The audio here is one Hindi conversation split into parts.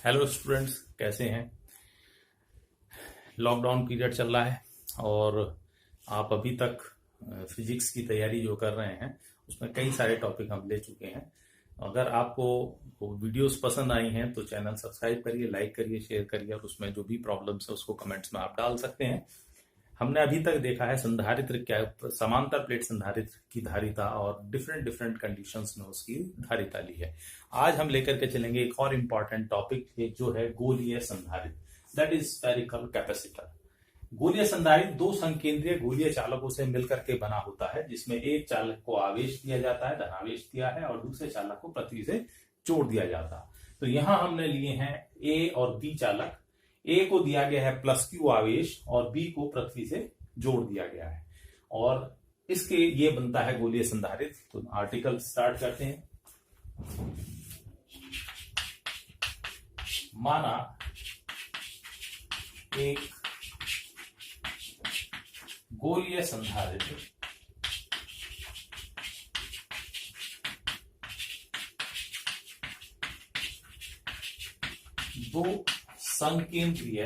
हेलो स्टूडेंट्स, कैसे हैं। लॉकडाउन पीरियड चल रहा है और आप अभी तक फिजिक्स की तैयारी जो कर रहे हैं उसमें कई सारे टॉपिक हम ले चुके हैं। अगर आपको वीडियोस पसंद आई हैं तो चैनल सब्सक्राइब करिए, लाइक करिए, शेयर करिए और उसमें जो भी प्रॉब्लम्स है उसको कमेंट्स में आप डाल सकते हैं। हमने अभी तक देखा है संधारित्र क्या, समांतर प्लेट संधारित्र की धारिता और डिफरेंट डिफरेंट कंडीशंस में उसकी धारिता ली है। आज हम लेकर के चलेंगे एक और इम्पॉर्टेंट टॉपिक जो है गोलीय संधारित्र, दैट इज स्फेरिकल कैपेसिटर। गोलीय संधारित्र दो संकेंद्रीय गोलीय चालकों से मिलकर के बना होता है, जिसमें एक चालक को आवेश दिया जाता है, धनावेश दिया है, और दूसरे चालक को पृथ्वी से जोड़ दिया जाता है। तो यहां हमने लिए हैं ए और बी चालक। ए को दिया गया है +Q आवेश और बी को पृथ्वी से जोड़ दिया गया है और इसके ये बनता है गोलीय संधारित्र। तो आर्टिकल स्टार्ट करते हैं। माना एक गोलीय संधारित्र दो संकेंद्रीय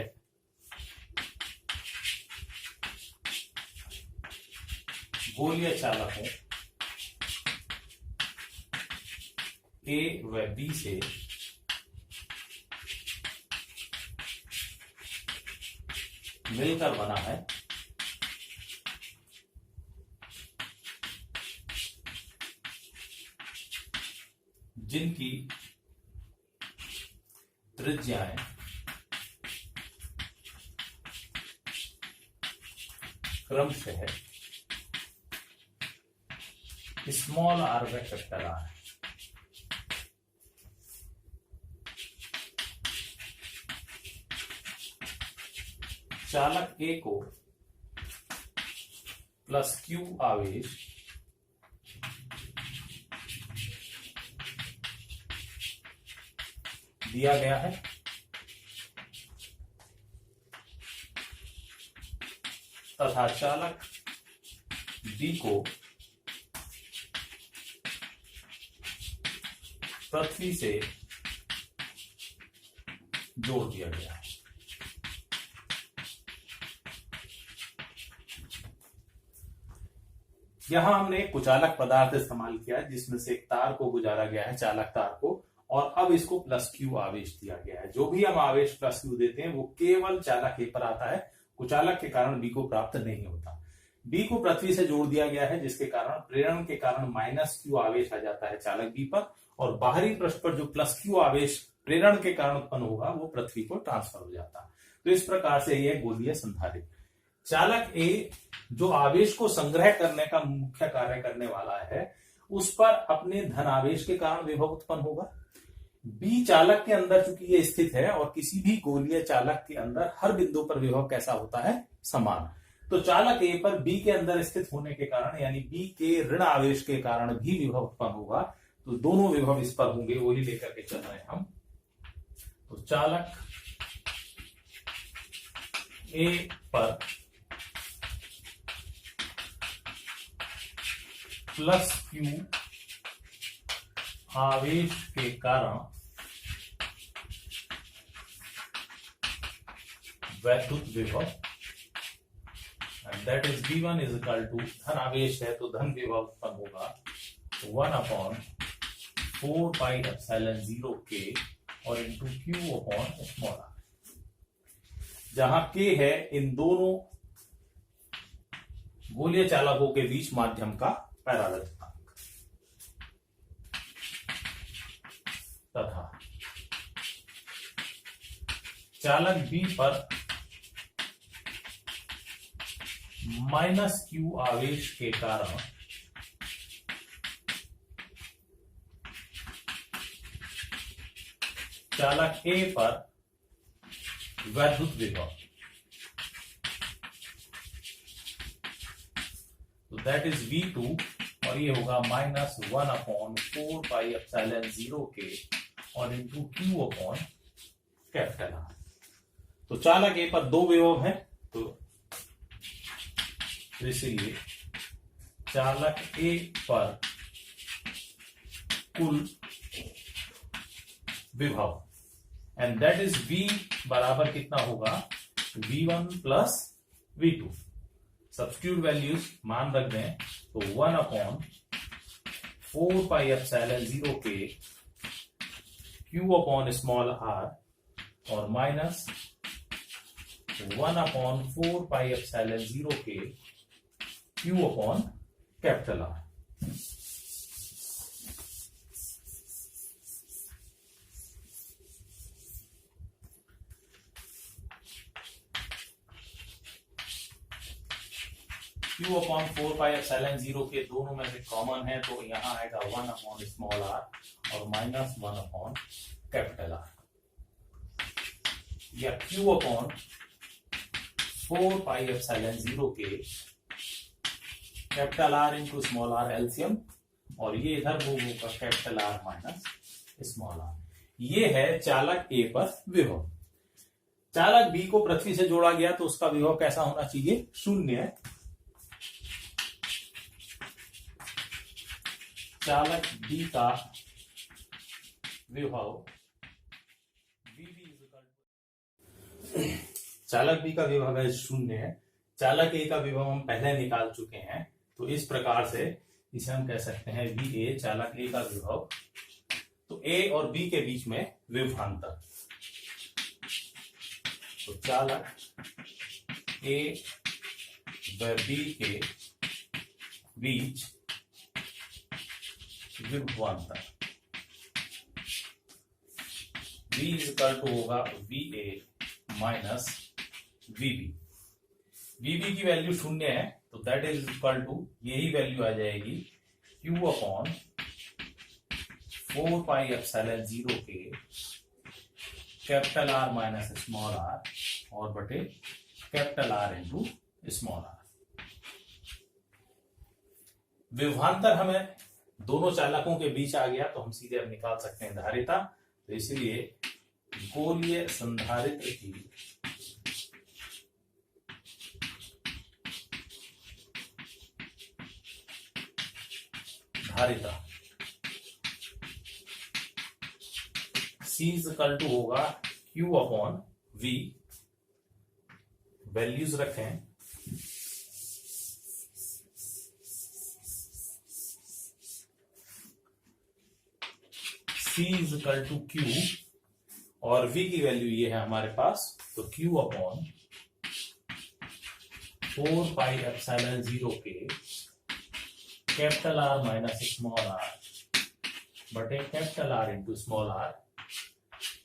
गोलीय चालकों ए व बी से मिलकर बना है, जिनकी त्रिज्याएं क्रमशः स्मॉल आर व कैपिटल आर है। चालक ए को +Q आवेश दिया गया है तथा चालक बी को पृथ्वी से जोड़ दिया गया है। यहां हमने एक कुचालक पदार्थ इस्तेमाल किया है, जिसमें से एक तार को गुजारा गया है, चालक तार को, और अब इसको +Q आवेश दिया गया है। जो भी हम आवेश +Q देते हैं वो केवल चालक ए पर आता है, कुचालक के कारण बी को प्राप्त नहीं होता। बी को पृथ्वी से जोड़ दिया गया है, जिसके कारण प्रेरण के कारण -Q आवेश आ जाता है चालक बी पर, और बाहरी पृष्ठ पर जो +Q आवेश प्रेरण के कारण उत्पन्न होगा वो पृथ्वी को ट्रांसफर हो जाता है। तो इस प्रकार से यह गोलीय संधारित्र। चालक ए जो आवेश को संग्रह करने का मुख्य कार्य करने वाला है, उस पर अपने धन आवेश के कारण विभव उत्पन्न होगा। बी चालक के अंदर चूंकि ये स्थित है और किसी भी गोलीय चालक के अंदर हर बिंदु पर विभव कैसा होता है, समान। तो चालक ए पर बी के अंदर स्थित होने के कारण, यानी बी के ऋण आवेश के कारण भी विभव उत्पन्न होगा। तो दोनों विभव इस पर होंगे, वही लेकर के चल रहे हैं हम। तो चालक ए पर +Q आवेश के कारण वैद्युत विभव, and that is V1 is equal to, धन आवेश है तो धन विभव उत्पन्न होगा 1/4πε0K और इंटू Q/r, जहां K है इन दोनों गोलीय चालकों के बीच माध्यम का पैराललितांक, तथा चालक बी पर -Q आवेश के कारण चालक ए पर वैद्युत विभव, तो दैट इज V2 और ये होगा -1/4πε0K और इंटू Q/R। तो चालक ए पर दो विभव है, तो इसलिए चालक ए पर कुल विभव एंड दैट इज V बराबर कितना होगा, V1 plus V2। Substitute values मान रख दें तो 1/4 पाई एप्सिलॉन 0 के Q अपॉन स्मॉल r और माइनस 1/4 पाई एप्सिलॉन 0 के Q upon capital R। Q upon 4 pi epsilon 0 के दोनों में से कॉमन है तो यहां आएगा 1 अपॉन स्मॉल r और माइनस 1 अपॉन कैपिटल R, या Q अपॉन 4 पाई एप्सिलॉन 0 के capital R into small r LCM, और ये इधर मूव होगा capital R minus small r। ये है चालक A पर विभव। चालक B को पृथ्वी से जोड़ा गया तो उसका विभव कैसा होना चाहिए, शून्य। चालक B का विभव चालक B का विभव है शून्य है। चालक A का विभव हम पहले निकाल चुके हैं, तो इस प्रकार से इसे हम कह सकते हैं VA चालक A का विभव। तो A और B के बीच में विभवांतर, तो चालक A व B के बीच विभवांतर V इक्वल टू होगा VA माइनस VB। VB की वैल्यू शून्य है तो दैट इज इक्वल टू, यही वैल्यू आ जाएगी Q अपॉन 4 पाई एप्सिलॉन 0 के capital R minus small r और बटे capital R into small r। विभवांतर हमें दोनों चालकों के बीच आ गया तो हम सीधे अब निकाल सकते हैं धारिता। तो इसलिए गोलीय संधारित्र की धारिता C इक्वल टू होगा Q अपॉन V, वैल्यूज रखें C is equal to Q और V की वैल्यू ये है हमारे पास, तो Q अपॉन 4 पाई एप्सिलॉन 0 के capital R minus small r बटे capital R into small r।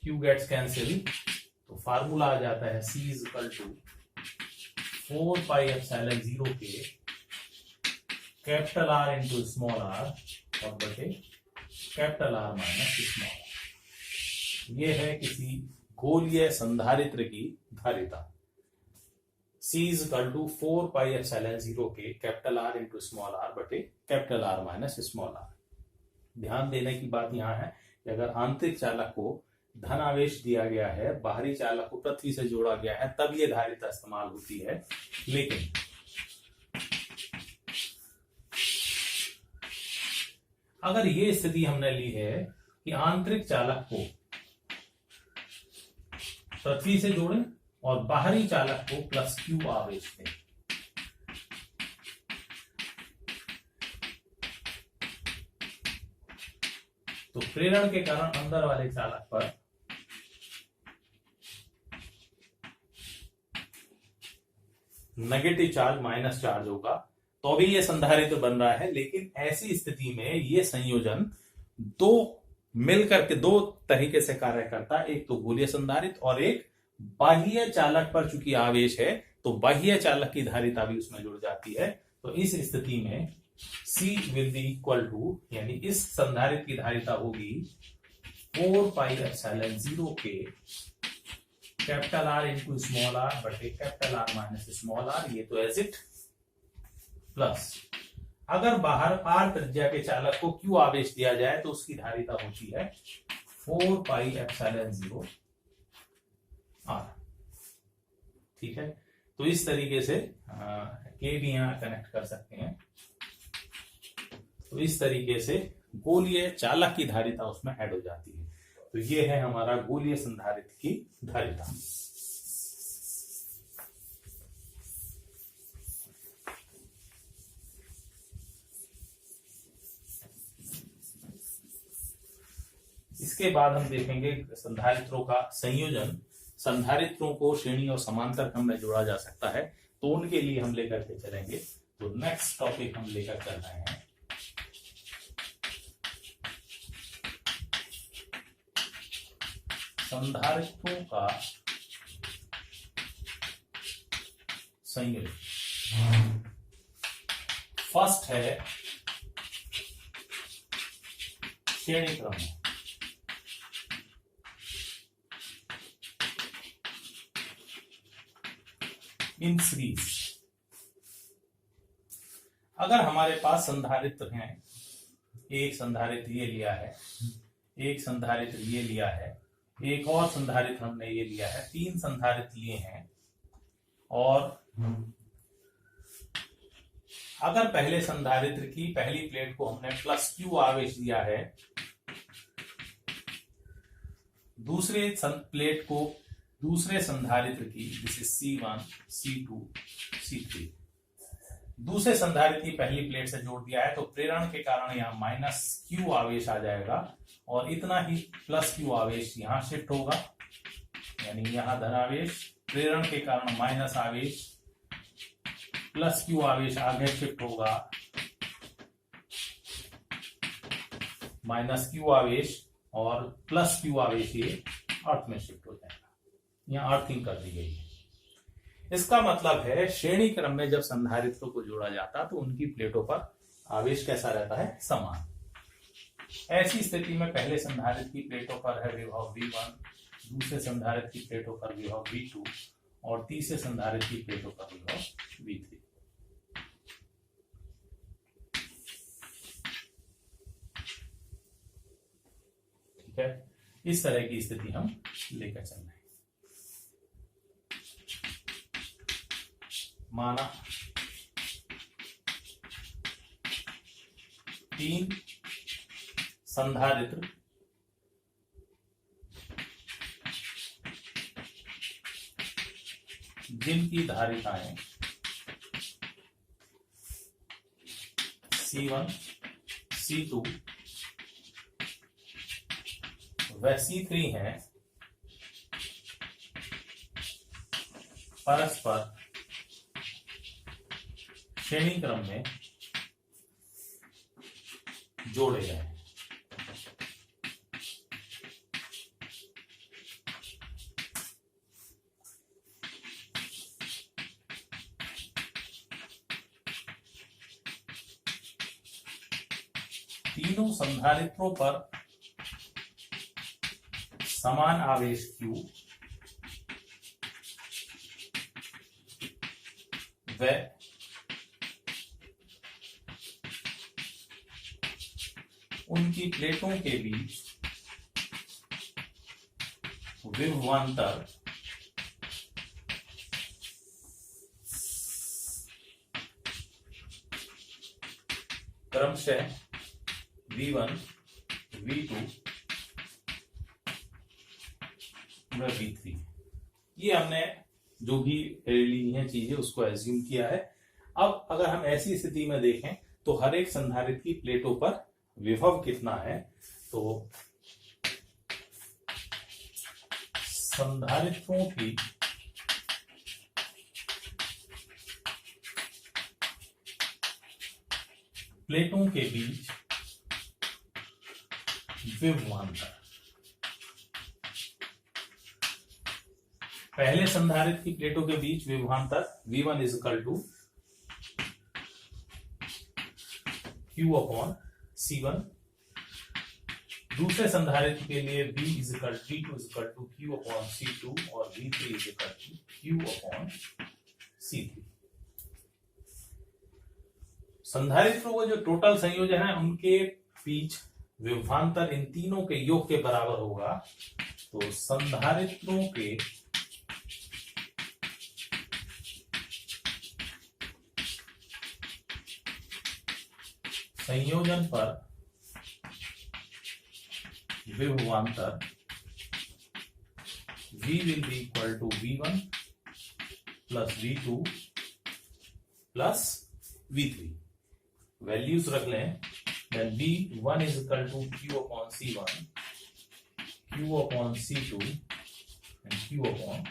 Q gets cancel तो फार्मूला आ जाता है C is equal to 4 pi epsilon 0 के capital R into small r और बटे capital R minus small r। ये है किसी गोलीय संधारित्र की धारिता। C is equal to 4 pi epsilon 0 के capital R into small r बटे capital R minus small r। ध्यान देने की बात यहां है कि अगर आंतरिक चालक को धन आवेश दिया गया है, बाहरी चालक को पृथ्वी से जोड़ा गया है, तब ये धारिता इस्तेमाल होती है। लेकिन अगर ये स्थिति हमने ली है कि आंतरिक चालक को पृथ्वी से जोड़ें और बाहरी चालक को प्लस Q आवेश दें, तो प्रेरण के कारण अंदर वाले चालक पर नेगेटिव चार्ज माइनस चार्ज होगा, तो भी ये संधारित्र बन रहा है। लेकिन ऐसी स्थिति में ये संयोजन दो मिलकर के दो तरीके से कार्य करता है, एक तो गोलीय संधारित्र और एक बाह्य चालक पर चूंकि आवेश है तो बाह्य चालक की धारिता भी उसमें जुड़ जाती है। तो इस स्थिति में C will be equal to, यानी इस संधारित्र की धारिता होगी 4 पाई एप्सिलॉन 0 के capital R into small r बटे capital R minus small r, ये तो एज इट, प्लस अगर बाहर R त्रिज्या के चालक को Q आवेश दिया जाए तो उसकी धारिता होती है 4 पाई एप्सिलॉन 0 R। ठीक है, तो इस तरीके से K भी यहां कनेक्ट कर सकते हैं। तो इस तरीके से गोलीय चालक की धारिता उसमें ऐड हो जाती है। तो ये है हमारा गोलीय संधारित्र की धारिता। इसके बाद हम देखेंगे संधारित्रों का संयोजन। संधारित्रों को श्रेणी और समांतर क्रम में जोड़ा जा सकता है, तो उनके लिए हम लेकर के चलेंगे। तो नेक्स्ट टॉपिक हम लेकर चल रहे हैं संधारित्रों का संयोजन। फर्स्ट है श्रेणी क्रम में। इन सीरीज, अगर हमारे पास संधारित्र हैं, एक संधारित्र ये लिया है, एक संधारित्र ये लिया है, एक और संधारित्र हमने ये लिया है, 3 संधारित्र लिए हैं, और अगर पहले संधारित्र की पहली प्लेट को हमने +Q आवेश दिया है, दूसरे प्लेट को दूसरे संधारित्र की, जैसे C1, C2, C3, दूसरे संधारित्र की पहली प्लेट से जोड़ दिया है, तो प्रेरण के कारण यहाँ -Q आवेश आ जाएगा और इतना ही +Q आवेश यहाँ शिफ्ट होगा, यानी यहाँ धनावेश, प्रेरण के कारण माइनस आवेश, +Q आवेश आगे शिफ्ट होगा, -Q आवेश और +Q आवेश ये अर्थ में शिफ्ट हो जाएगा। यहाँ अर्थिंग कर दी गई है। इसका मतलब है श्रेणी क्रम में जब संधारित्रों को जोड़ा जाता तो उनकी प्लेटों पर आवेश कैसा रहता है? समान। ऐसी स्थिति में पहले संधारित्र की प्लेटों पर है विभव V1, दूसरे संधारित्र की प्लेटों पर विभव V2 और तीसरे संधारित्र की प्लेटों पर विभव V3। ठीक है, इस तरह की स्थिति हम लेकर चल रहे हैं। माना 3 संधारित्र जिनकी धारिताएं C1, C2 व C3 हैं, परस्पर श्रेणी क्रम में जोड़े गए हैं। तीनों संधारित्रों पर समान आवेश Q व उनकी प्लेटों के बीच विभवांतर क्रमशः V1, V2 व V3। ये हमने जो भी ली है चीजें उसको एज्यूम किया है। अब अगर हम ऐसी स्थिति में देखें तो हर एक संधारित्र की प्लेटों पर विभव कितना है, तो संधारित्रों की प्लेटों के बीच विभवांतर, पहले संधारित्र की प्लेटों के बीच विभवांतर V1 = Q/C1, दूसरे संधारित्र के लिए V2 = Q/C2 और V3 = Q/C3। संधारित्रों को जो टोटल संयोजन है उनके बीच विभवांतर इन तीनों के योग के बराबर होगा। तो संधारित्रों के संयोजन पर विभवांतर V will be equal to V1 plus V2 plus V3. Values रख लें, then V1 is equal to Q upon C1, Q upon C2 and Q upon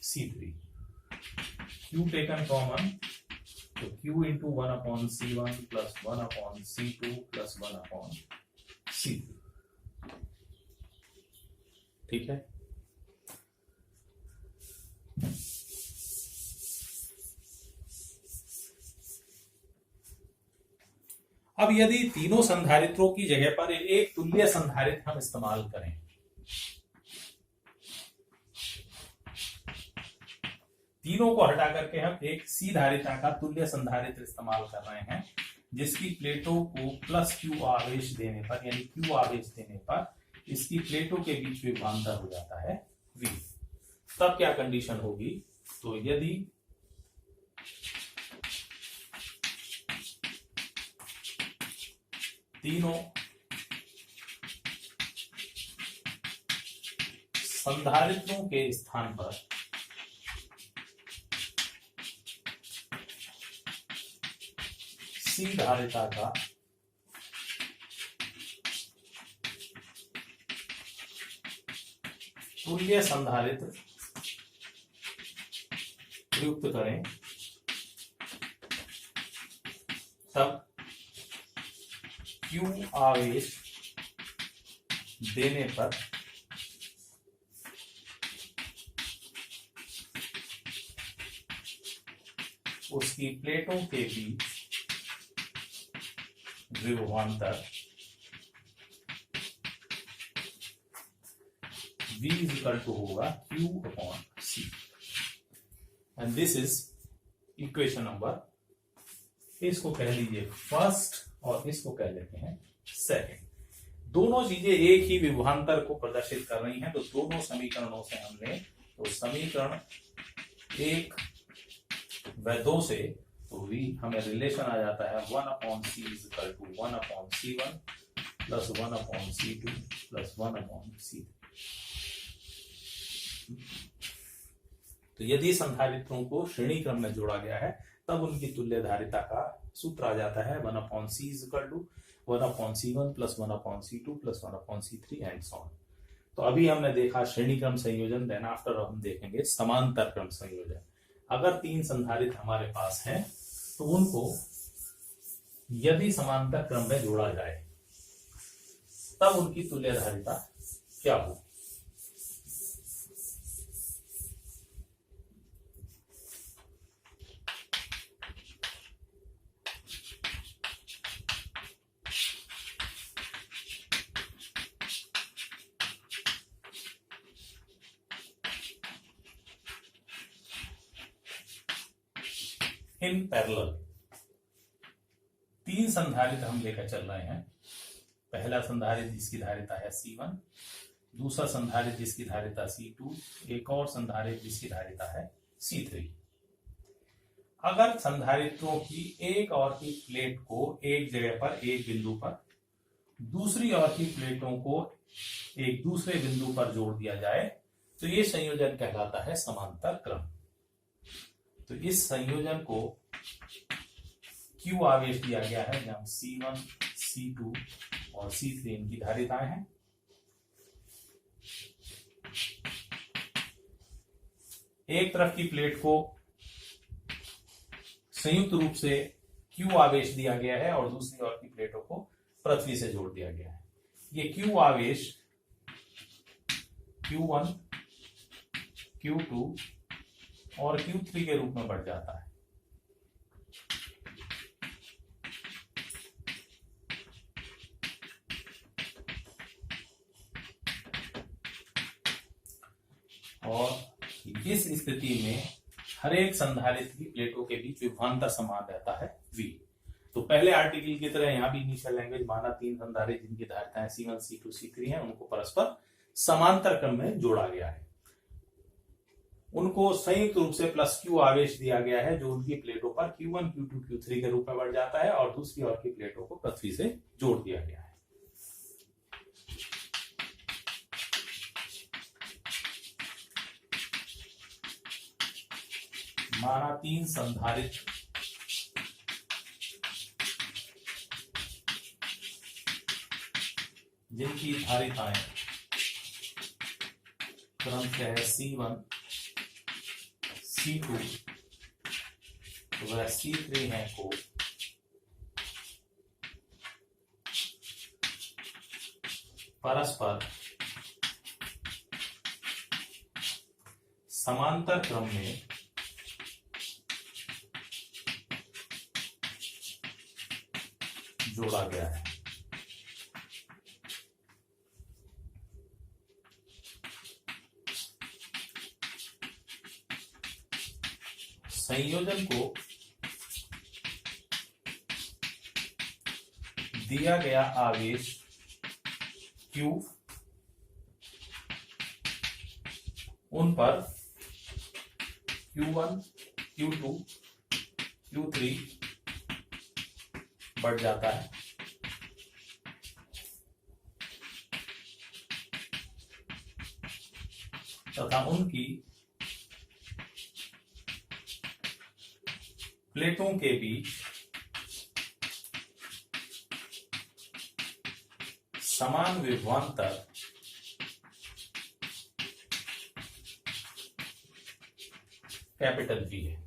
C3. Q taken common, तो Q into 1 upon C1 plus 1 upon C2 plus 1 upon C3. ठीक है। अब यदि तीनों संधारित्रों की जगह पर एक तुल्य संधारित्र हम इस्तेमाल करें, तीनों को हटा करके हम एक सी धारिता का तुल्य संधारित्र इस्तेमाल कर रहे हैं, जिसकी प्लेटों को प्लस क्यू आवेश देने पर, यानी क्यू आवेश देने पर इसकी प्लेटों के बीच विभवांतर हो जाता है V। तब क्या कंडीशन होगी, तो यदि तीनों संधारित्रों के स्थान पर सी धारिता का तुल्य संधारित्र प्रयुक्त करें, तब Q आवेश देने पर उसकी प्लेटों के बीच विभवांतर V is equal to होगा Q upon C, and this is equation number, इसको कह लीजिए फर्स्ट और इसको कह लेते हैं सेकंड। दोनों चीजें एक ही विभवांतर को प्रदर्शित कर रही हैं, तो दोनों समीकरणों से हमने, तो समीकरण 1 व 2 से, तो V हमें रिलेशन आ जाता है 1 upon C is equal to 1 upon C1 plus 1 upon C2 plus 1 upon C3। तो यदि संधारित्रों को श्रेणी क्रम में जोड़ा गया है, तब उनकी तुल्य धारिता का सूत्र आ जाता है 1 upon C is equal to 1 upon C1 plus 1 upon C2 plus 1 upon C3 and so on। तो अभी हमने देखा श्रेणी क्रम संयोजन, देन आफ्टर हम देखेंगे समांतर क्रम संयोजन। अगर तीन संधारित्र हमारे पास हैं, तो उनको यदि समांतर क्रम में जोड़ा जाए, तब उनकी तुल्य धारिता क्या हो। इन पैरेलल तीन संधारित्र हम लेकर चल रहे हैं। पहला संधारित्र जिसकी धारिता है C1, दूसरा संधारित्र जिसकी धारिता C2, एक और संधारित्र जिसकी धारिता है C3। अगर संधारित्रों की एक और की प्लेट को एक जगह पर, एक बिंदु पर, दूसरी और की प्लेटों को एक दूसरे बिंदु पर जोड़ दिया जाए, तो ये संयोजन कहलाता है समांतर क्रम। तो इस संयोजन को Q आवेश दिया गया है, जहां C1, C2 और C3 इनकी धारिताएं हैं। एक तरफ की प्लेट को संयुक्त रूप से Q आवेश दिया गया है और दूसरी ओर की प्लेटों को पृथ्वी से जोड़ दिया गया है। ये Q आवेश Q1, Q2 और Q3 के रूप में बढ़ जाता है। और इस स्थिति में हर एक संधारित्र की प्लेटों के बीच विभवांतर समान रहता है V। तो पहले आर्टिकल की तरह यहां भी इनिशियल लैंग्वेज माना तीन संधारित्र जिनकी धारिताएं C1, C2, C3 हैं, उनको परस्पर समांतर क्रम में जोड़ा गया है। उनको संयुक्त रूप से प्लस Q आवेश दिया गया है, जो उनकी प्लेटों पर Q1, Q2, Q3 के रूप में बढ़ जाता है और दूसरी ओर की प्लेटों को पृथ्वी से जोड़ दिया गया है। माना 3 संधारित्र जिनकी धारिताएं क्रम क्या है C1 C2 वह C3 है को परस्पर समांतर क्रम में जोड़ा गया है। संयोजन को दिया गया आवेश Q उन पर Q1 Q2 Q3 बढ़ जाता है तथा उनकी प्लेटों के बीच समान विभवांतर कैपिटल V है।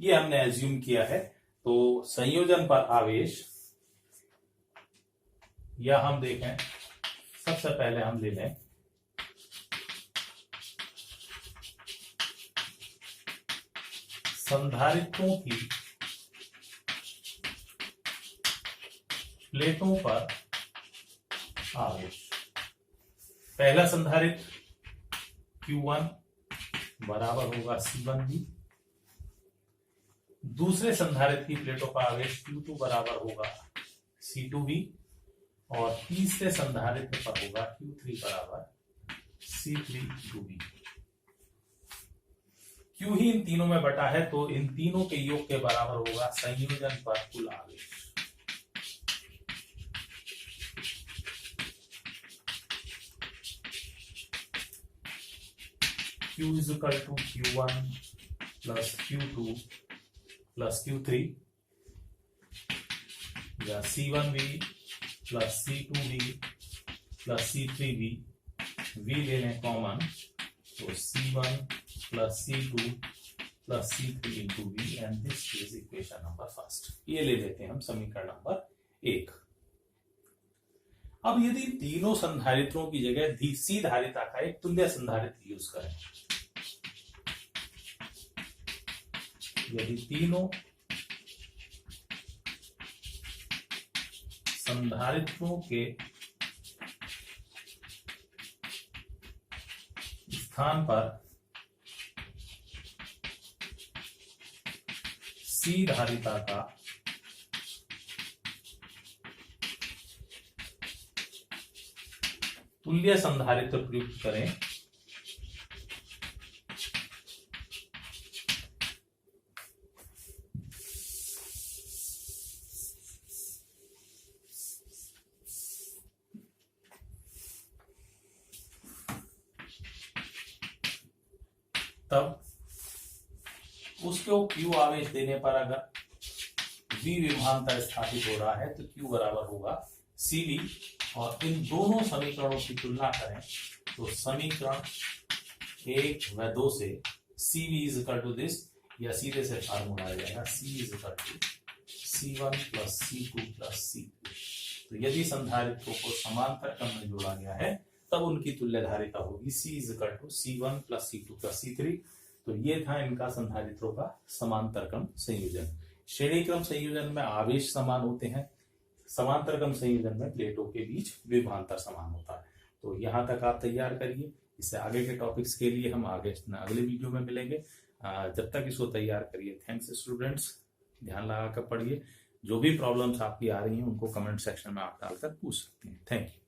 ये हमने एज्यूम किया है। तो संयोजन पर आवेश या हम देखें, सबसे पहले हम ले लें संधारित्रों की प्लेटों पर आवेश। पहला संधारित्र Q1 बराबर होगा C1V। दूसरे संधारित्र की प्लेटों पर आवेश Q2 बराबर होगा C2V और तीसरे संधारित्र पर होगा Q3 बराबर C3V। Q ही इन तीनों में बटा है तो इन तीनों के योग के बराबर होगा संयोजन पर कुल आवेश। Q is equal to Q1 plus Q2 plus Q3 या C1V plus C2V plus C3V। V ले लें कॉमन तो C1 plus C2 plus C3 into V and this is equation number first। ये ले लेते हैं हम समीकरण नंबर 1। अब यदि तीनों संधारित्रों की जगह सी धारिता का एक तुल्य संधारित्र यूज करें, यदि तीनों संधारित्रों के स्थान पर सी धारिता का तुल्य संधारित्र प्रयुक्त करें तब उसको Q आवेश देने पर अगर V विभवांतर स्थापित हो रहा है तो Q बराबर होगा CV और इन दोनों समीकरणों की तुलना करें तो समीकरण 1 व 2 से CV is equal to this या सीधे से फार्मूला आ जाएगा C is equal to C1 plus C2 plus C3। तो यदि संधारित्रों को समांतर क्रम में जोड़ा गया है तब उनकी तुल्य धारिता होगी C is equal to C1 plus C2 plus C3। तो ये था इनका संधारित्रों का समांतर क्रम संयोजन। श्रेणी क्रम संयोजन में आवेश समान होते हैं, समांतर क्रम संयोजन में प्लेटों के बीच विभवांतर समान होता है। तो यहाँ तक आप तैयार करिए, इससे आगे के टॉपिक्स के लिए हम अगले वीडियो में मिलेंगे। जब तक इसको तैयार करिए। थैंक्स स्टूडेंट्स, ध्यान लगा कर पढ़िए। जो भी प्रॉब्लम्स आपकी आ रही हैं उनको कमेंट सेक्शन में आप डालकर पूछ सकते हैं। Thank you.